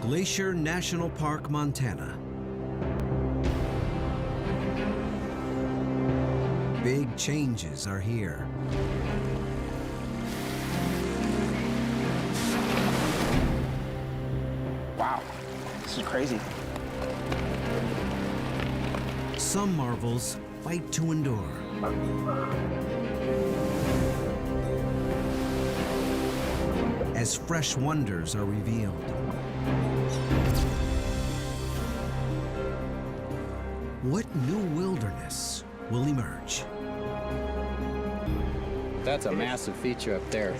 Glacier National Park, Montana. Big changes are here. Wow, this is crazy. Some marvels fight to endure. As fresh wonders are revealed. What new wilderness will emerge? That's a massive feature up there.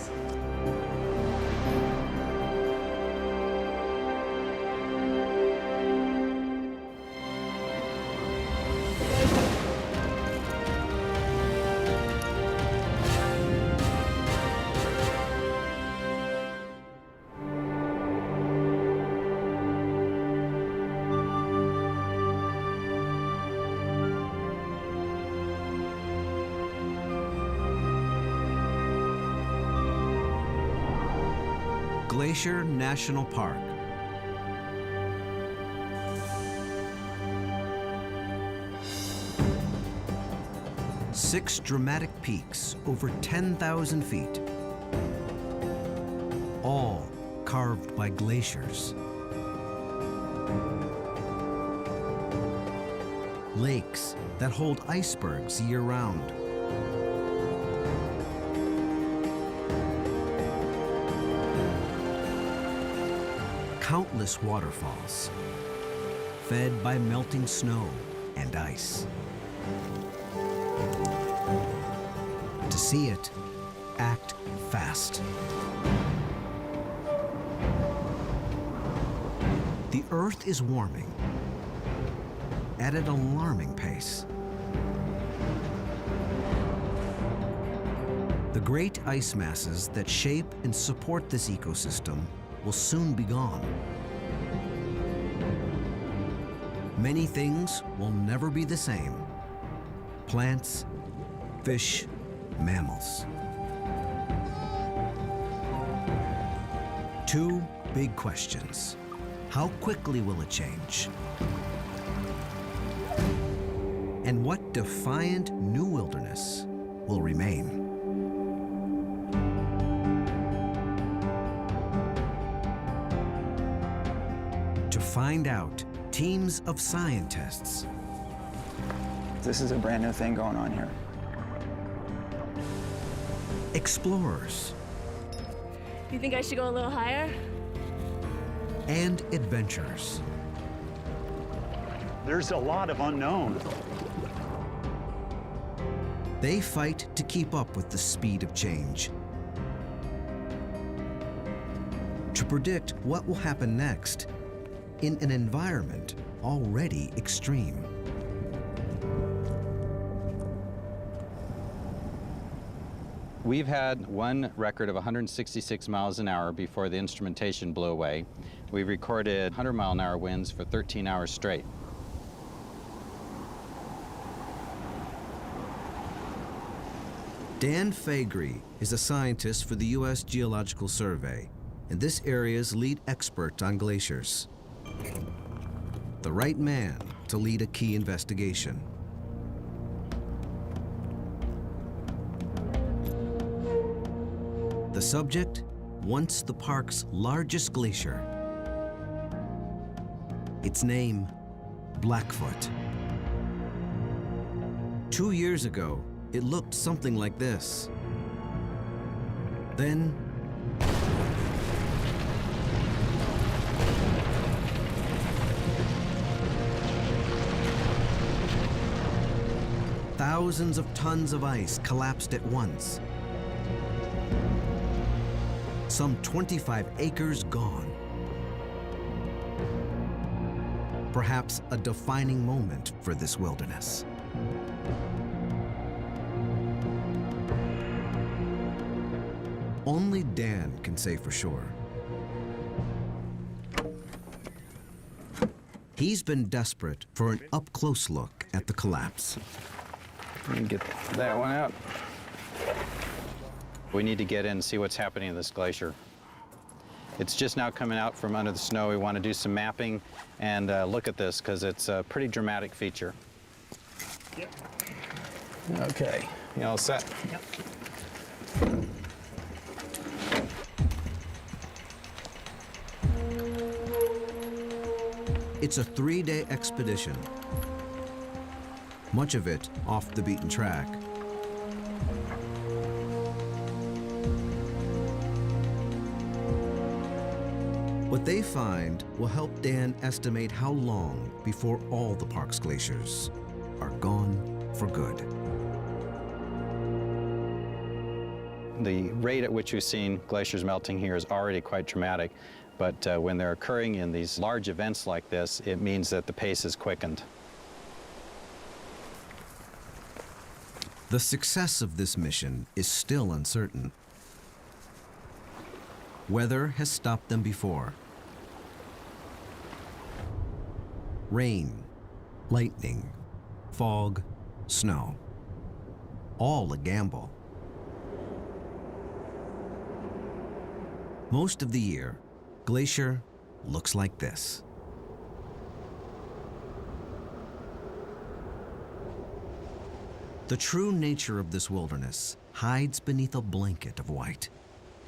Glacier National Park. Six dramatic peaks over 10,000 feet, all carved by glaciers. Lakes that hold icebergs year-round. Countless waterfalls, fed by melting snow and ice. To see it, act fast. The Earth is warming at an alarming pace. The great ice masses that shape and support this ecosystem will soon be gone. Many things will never be the same. Plants, fish, mammals. Two big questions. How quickly will it change? And what defiant new wilderness will remain? To find out, teams of scientists. This is a brand new thing going on here. Explorers. You think I should go a little higher? And adventurers. There's a lot of unknown. They fight to keep up with the speed of change. To predict what will happen next in an environment already extreme. We've had one record of 166 miles an hour before the instrumentation blew away. We recorded 100-mile-an-hour winds for 13 hours straight. Dan Faegre is a scientist for the U.S. Geological Survey and this area's lead expert on glaciers. The right man to lead a key investigation. The subject, once the park's largest glacier. Its name, Blackfoot. 2 years ago, it looked something like this. Then, thousands of tons of ice collapsed at once. Some 25 acres gone. Perhaps a defining moment for this wilderness. Only Dan can say for sure. He's been desperate for an up-close look at the collapse. Let me get that one out. We need to get in and see what's happening in this glacier. It's just now coming out from under the snow. We want to do some mapping and look at this because it's a pretty dramatic feature. Yep. Okay, you all set? Yep. It's a 3-day expedition, much of it off the beaten track. What they find will help Dan estimate how long before all the park's glaciers are gone for good. The rate at which we've seen glaciers melting here is already quite dramatic, but when they're occurring in these large events like this, it means that the pace is quickened. The success of this mission is still uncertain. Weather has stopped them before. Rain, lightning, fog, snow. All a gamble. Most of the year, Glacier looks like this. The true nature of this wilderness hides beneath a blanket of white,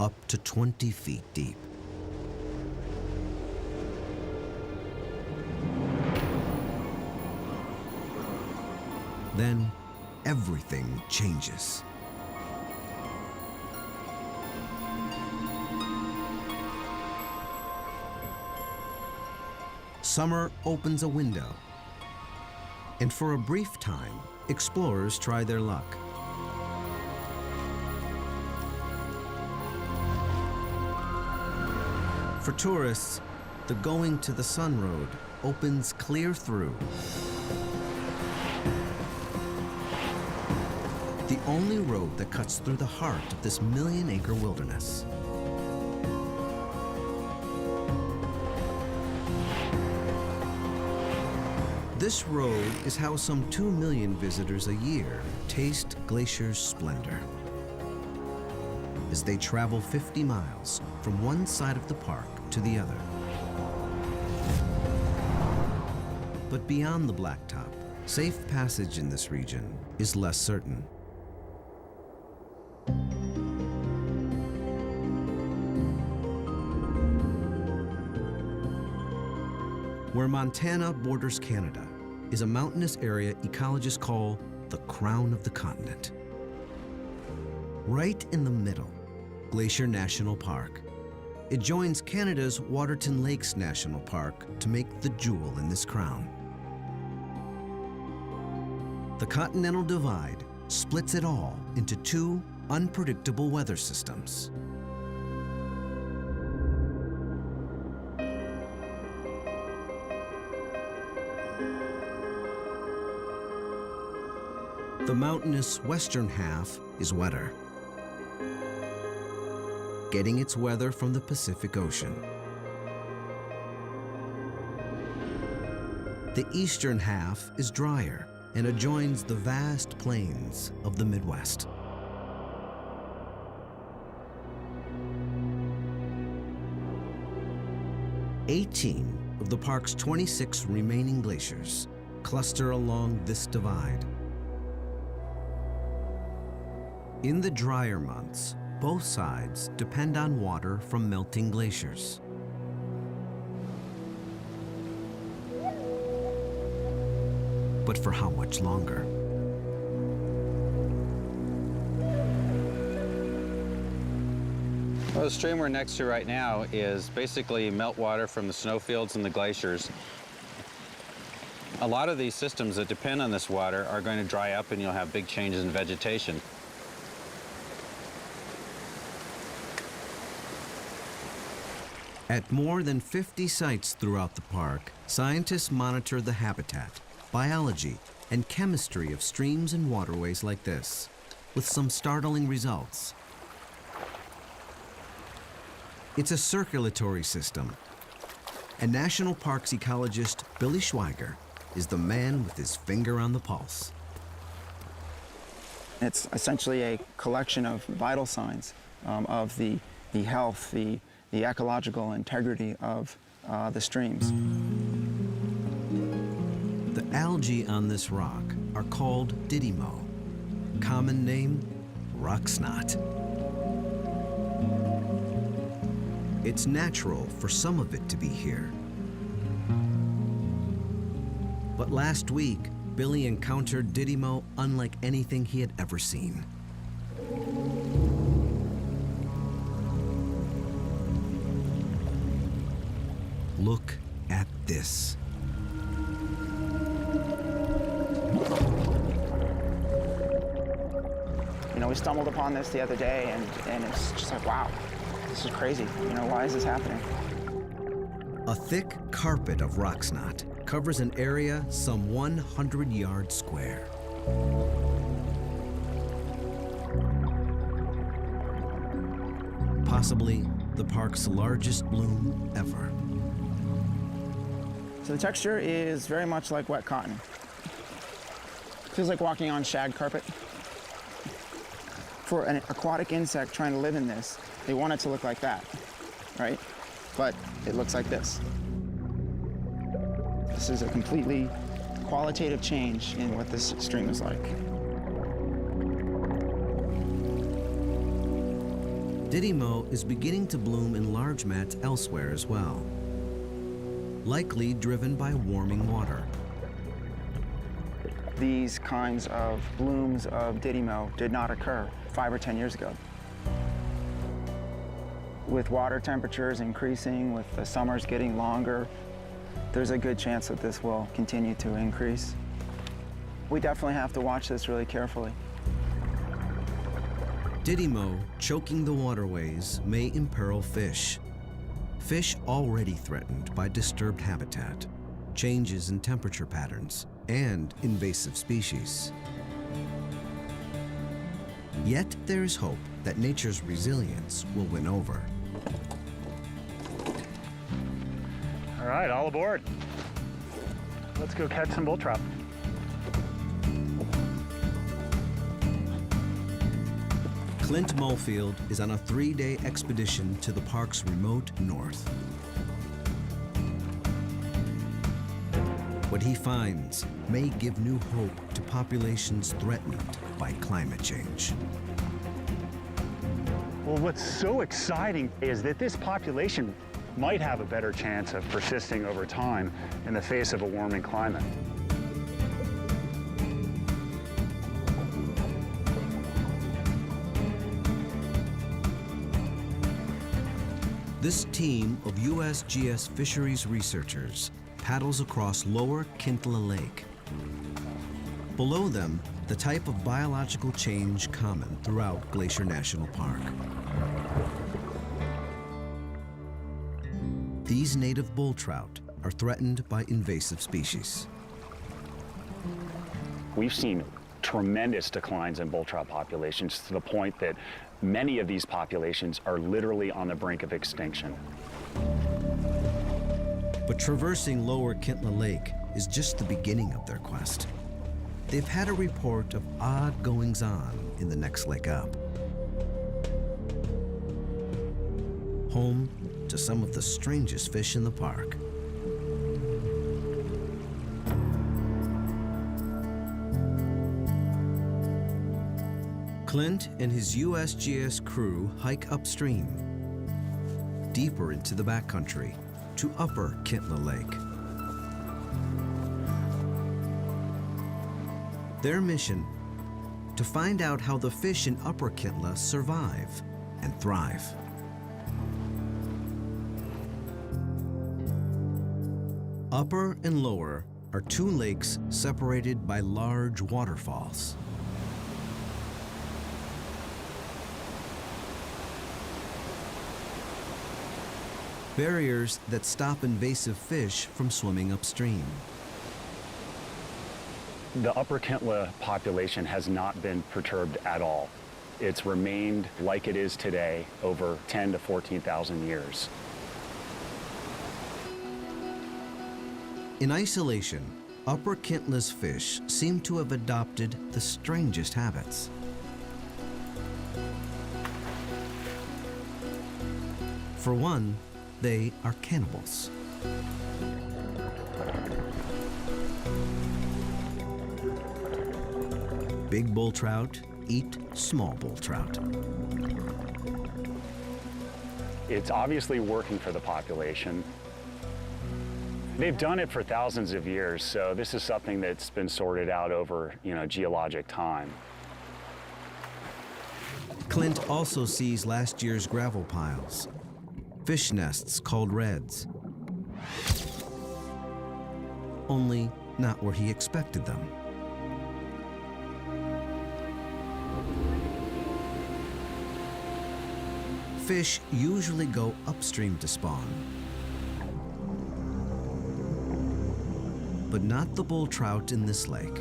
up to 20 feet deep. Then everything changes. Summer opens a window, and for a brief time, explorers try their luck. For tourists, the Going to the Sun Road opens clear through. The only road that cuts through the heart of this million-acre wilderness. This road is how some 2 million visitors a year taste Glacier's splendor. As they travel 50 miles from one side of the park to the other. But beyond the blacktop, safe passage in this region is less certain. Where Montana borders Canada is a mountainous area ecologists call the crown of the continent. Right in the middle, Glacier National Park. It joins Canada's Waterton Lakes National Park to make the jewel in this crown. The Continental Divide splits it all into 2 unpredictable weather systems. The mountainous western half is wetter, getting its weather from the Pacific Ocean. The eastern half is drier and adjoins the vast plains of the Midwest. "18 of the park's 26 remaining glaciers cluster along this divide. In the drier months, both sides depend on water from melting glaciers. But for how much longer? Well, the stream we're next to right now is basically meltwater from the snowfields and the glaciers. A lot of these systems that depend on this water are going to dry up and you'll have big changes in vegetation. At more than 50 sites throughout the park, scientists monitor the habitat, biology, and chemistry of streams and waterways like this, with some startling results. It's a circulatory system, and National Parks ecologist Billy Schweiger is the man with his finger on the pulse. It's essentially a collection of vital signs of the health, the the ecological integrity of the streams. The algae on this rock are called didymo, common name, rock snot. It's natural for some of it to be here. But last week, Billy encountered didymo unlike anything he had ever seen. Look at this. You know, we stumbled upon this the other day, and it's just like, wow, this is crazy. You know, why is this happening? A thick carpet of rock snot covers an area some 100 yards square. Possibly the park's largest bloom ever. So the texture is very much like wet cotton. Feels like walking on shag carpet. For an aquatic insect trying to live in this, they want it to look like that, right? But it looks like this. This is a completely qualitative change in what this stream is like. Didymo is beginning to bloom in large mats elsewhere as well, likely driven by warming water. These kinds of blooms of didymo did not occur 5 or 10 years ago. With water temperatures increasing, with the summers getting longer, there's a good chance that this will continue to increase. We definitely have to watch this really carefully. Didymo choking the waterways may imperil fish. Fish already threatened by disturbed habitat, changes in temperature patterns, and invasive species. Yet there is hope that nature's resilience will win over. All right, all aboard. Let's go catch some bull trout. Clint Molefield is on a 3-day expedition to the park's remote north. What he finds may give new hope to populations threatened by climate change. Well, what's so exciting is that this population might have a better chance of persisting over time in the face of a warming climate. This team of USGS fisheries researchers paddles across lower Kintla Lake. Below them, the type of biological change common throughout Glacier National Park. These native bull trout are threatened by invasive species. We've seen tremendous declines in bull trout populations to the point that many of these populations are literally on the brink of extinction. But traversing lower Kintla Lake is just the beginning of their quest. They've had a report of odd goings-on in the next lake up. Home to some of the strangest fish in the park. Clint and his USGS crew hike upstream, deeper into the backcountry, to Upper Kintla Lake. Their mission, to find out how the fish in Upper Kintla survive and thrive. Upper and Lower are two lakes separated by large waterfalls. Barriers that stop invasive fish from swimming upstream. The Upper Kintla population has not been perturbed at all. It's remained like it is today over 10 to 14,000 years. In isolation, Upper Kintla's fish seem to have adopted the strangest habits. For one, they are cannibals. Big bull trout eat small bull trout. It's obviously working for the population. They've done it for thousands of years, so this is something that's been sorted out over, geologic time. Clint also sees last year's gravel piles, fish nests called reds. Only not where he expected them. Fish usually go upstream to spawn, but not the bull trout in this lake.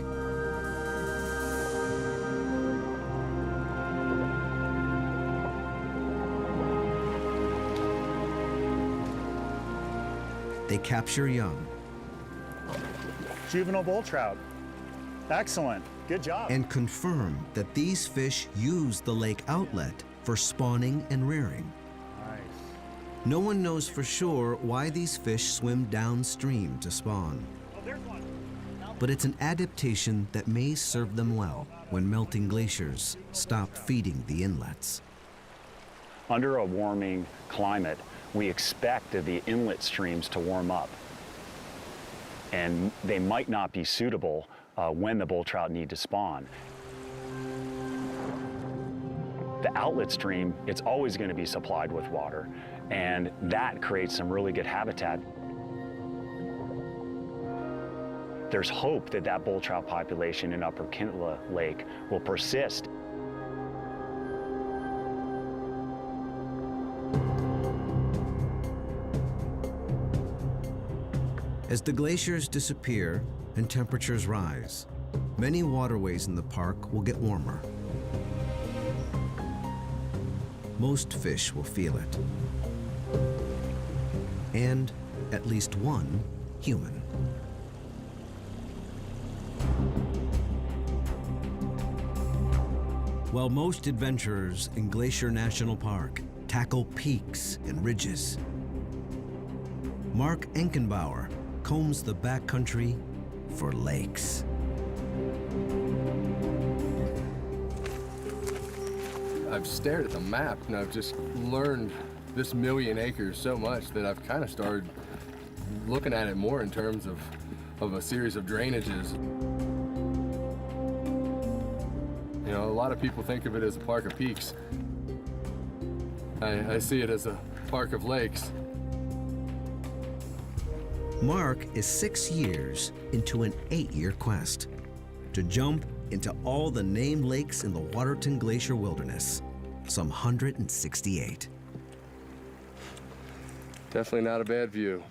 They capture young Juvenile bull trout. Excellent. Good job. and confirm that these fish use the lake outlet for spawning and rearing. Nice. No one knows for sure why these fish swim downstream to spawn, Oh, there's one. but it's an adaptation that may serve them well when melting glaciers stop feeding the inlets. Under a warming climate, we expect the inlet streams to warm up. And they might not be suitable when the bull trout need to spawn. The outlet stream, it's always going to be supplied with water, and that creates some really good habitat. There's hope that that bull trout population in Upper Kintla Lake will persist. As the glaciers disappear and temperatures rise, many waterways in the park will get warmer. Most fish will feel it. And at least one human. While most adventurers in Glacier National Park tackle peaks and ridges, Mark Enkenbauer combs the backcountry for lakes. I've stared at the map and I've just learned this 1,000,000 acres so much that I've kind of started looking at it more in terms of a series of drainages. You know, a lot of people think of it as a park of peaks. I see it as a park of lakes. Mark is 6 years into an 8-year quest to jump into all the named lakes in the Waterton Glacier Wilderness, some 168. Definitely not a bad view.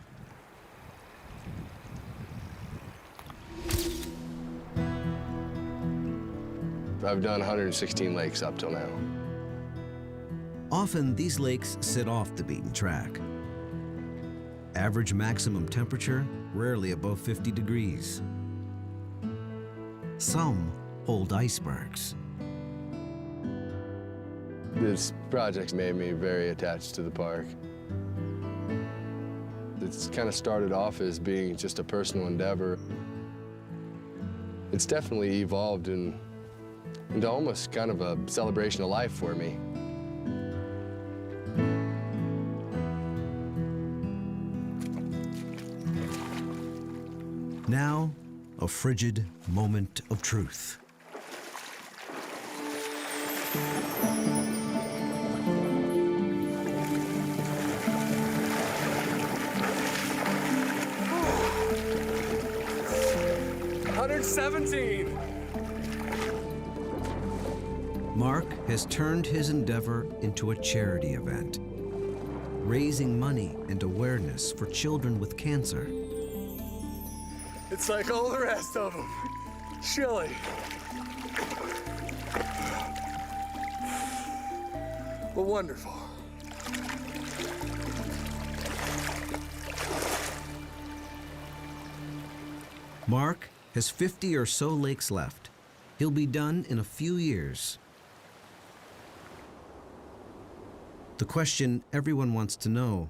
I've done 116 lakes up till now. Often these lakes sit off the beaten track. Average maximum temperature rarely above 50 degrees. Some hold icebergs. This project made me very attached to the park. It's kind of started off as being just a personal endeavor. It's definitely evolved into almost kind of a celebration of life for me. Now, a frigid moment of truth. Mark has turned his endeavor into a charity event, raising money and awareness for children with cancer. It's like all the rest of them. Chilly. But wonderful. Mark has 50 or so lakes left. He'll be done in a few years. The question everyone wants to know